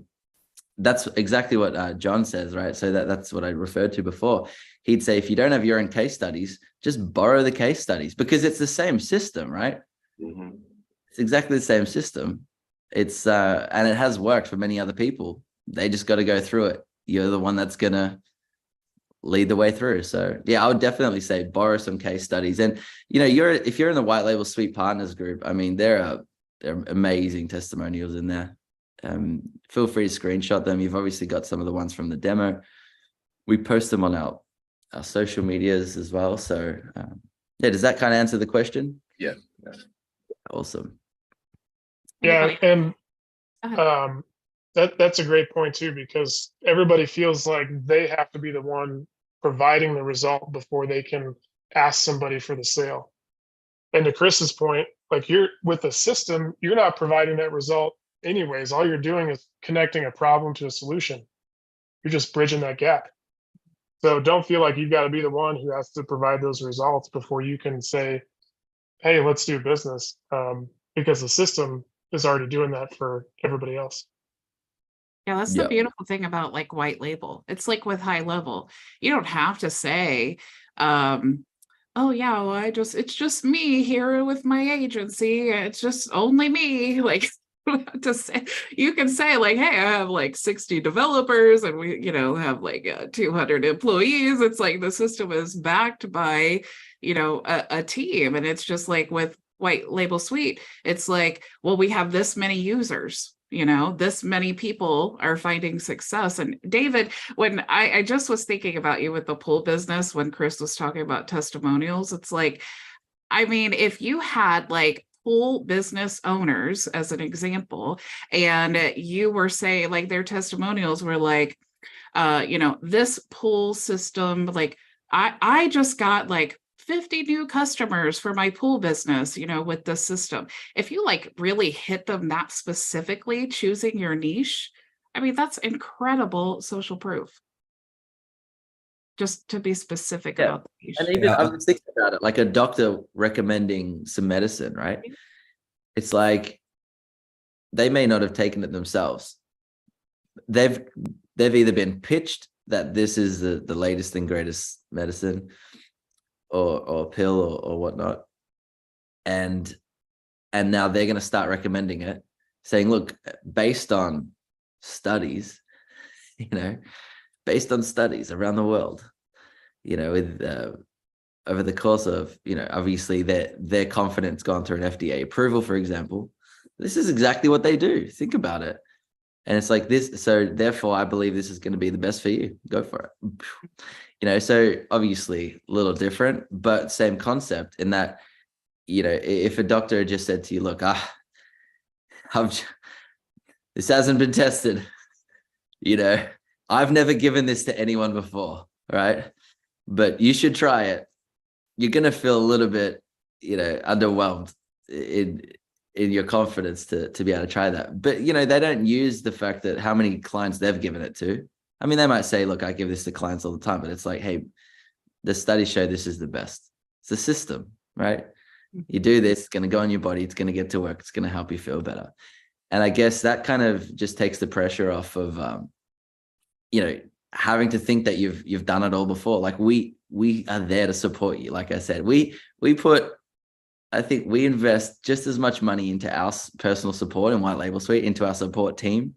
that's exactly what John says, right? So that's what I referred to before. He'd say, if you don't have your own case studies, just borrow the case studies, because it's the same system, right? Mm-hmm. It's exactly the same system. It's and it has worked for many other people. They just got to go through it. You're the one that's gonna lead the way through. So yeah, I would definitely say borrow some case studies. And you know, if you're in the White Label Suite Partners group, I mean, there are amazing testimonials in there. Feel free to screenshot them. You've obviously got some of the ones from the demo. We post them on our social medias as well. So yeah, does that kind of answer the question? Yeah. Awesome. Yeah, and that's a great point too, because everybody feels like they have to be the one providing the result before they can ask somebody for the sale. And to Chris's point, like, you're with the system, you're not providing that result anyways. All you're doing is connecting a problem to a solution. You're just bridging that gap. So don't feel like you've got to be the one who has to provide those results before you can say, hey, let's do business, because the system is already doing that for everybody else. Yeah, that's the beautiful thing about like white label. It's like with HighLevel. You don't have to say, oh yeah, well, it's just me here with my agency. It's just only me. Like, to say, you can say like, hey, I have like 60 developers and we, you know, have like 200 employees. It's like the system is backed by, you know, a team. And it's just like with White Label Suite, it's like, well, we have this many users, you know, this many people are finding success. And David, when I just was thinking about you with the pool business, when Chris was talking about testimonials, it's like, I mean, if you had like pool business owners as an example, and you were saying like their testimonials were like, this pool system, like I just got like 50 new customers for my pool business, with this system. If you like really hit them that specifically, choosing your niche, I mean, that's incredible social proof. Just to be specific about the niche. And even I was thinking about it, like a doctor recommending some medicine, right? It's like they may not have taken it themselves. They've either been pitched that this is the latest and greatest medicine or pill or whatnot, and now they're going to start recommending it, saying, look, based on studies, based on studies around the world, with over the course of, obviously their confidence gone through an FDA approval, for example, this is exactly what they do. Think about it. And it's like this. So therefore, I believe this is going to be the best for you. Go for it. So obviously a little different, but same concept in that, if a doctor just said to you, look, this hasn't been tested, I've never given this to anyone before, right? But you should try it. You're going to feel a little bit, underwhelmed in your confidence to be able to try that. But, they don't use the fact that how many clients they've given it to. I mean, they might say, look, I give this to clients all the time, but it's like, hey, the studies show this is the best. It's a system, right? You do this, it's going to go on your body. It's going to get to work. It's going to help you feel better. And I guess that kind of just takes the pressure off of, having to think that you've done it all before. Like we are there to support you. Like I said, I think we invest just as much money into our personal support in White Label Suite, into our support team,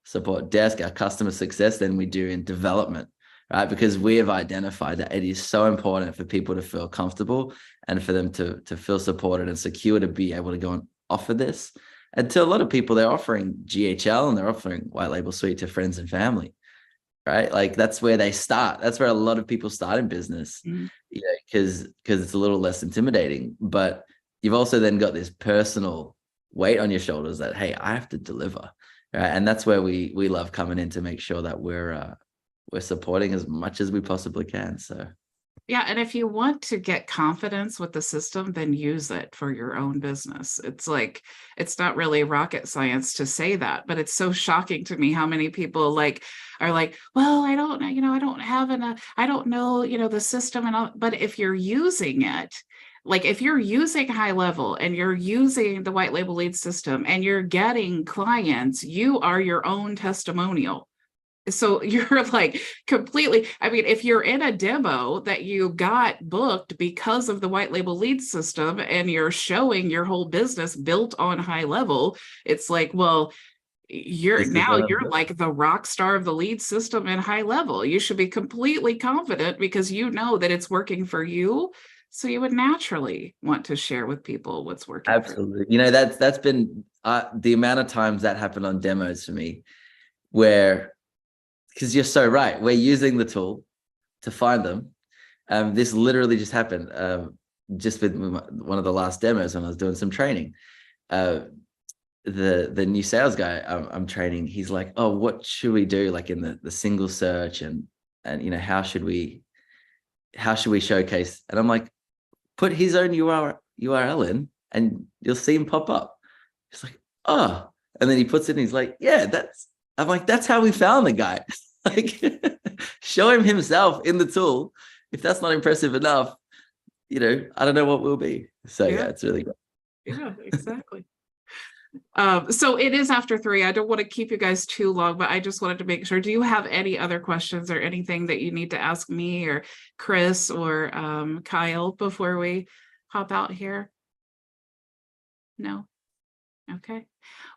support desk, our customer success, than we do in development, right? Because we have identified that it is so important for people to feel comfortable and for them to feel supported and secure to be able to go and offer this. And to a lot of people, they're offering GHL and they're offering White Label Suite to friends and family, right? Like that's where they start. That's where a lot of people start in business, because it's a little less intimidating. But you've also then got this personal weight on your shoulders that, hey, I have to deliver, right? And that's where we love coming in to make sure that we're supporting as much as we possibly can. So. Yeah. And if you want to get confidence with the system, then use it for your own business. It's like, it's not really rocket science to say that, but it's so shocking to me how many people are like, well, I don't know, the system and all, but if you're using it, like if you're using HighLevel and you're using the White Label Lead system and you're getting clients, you are your own testimonial. So you're like completely, I mean, if you're in a demo that you got booked because of the White Label Lead system and you're showing your whole business built on HighLevel, it's like, well, you're like the rock star of the lead system in HighLevel. You should be completely confident because you know that it's working for you. So you would naturally want to share with people what's working. Absolutely. That's been the amount of times that happened on demos for me where, because you're so right, we're using the tool to find them. This literally just happened just with one of the last demos when I was doing some training. The new sales guy I'm training, he's like, oh, what should we do like in the single search and how should we showcase? And I'm like, put his own URL in and you'll see him pop up. He's like, oh, and then he puts it in, he's like, yeah, I'm like, that's how we found the guy. Like, show him himself in the tool. If that's not impressive enough, I don't know what will be. So yeah, it's really good. Yeah, exactly. So it is after 3. I don't want to keep you guys too long, but I just wanted to make sure. Do you have any other questions or anything that you need to ask me or Chris or Kyle before we hop out here? No? Okay.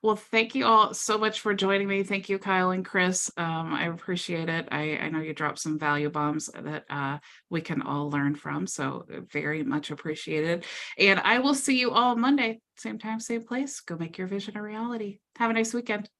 Well, thank you all so much for joining me. Thank you, Kyle and Chris. I appreciate it. I know you dropped some value bombs that we can all learn from. So very much appreciated. And I will see you all Monday, same time, same place. Go make your vision a reality. Have a nice weekend.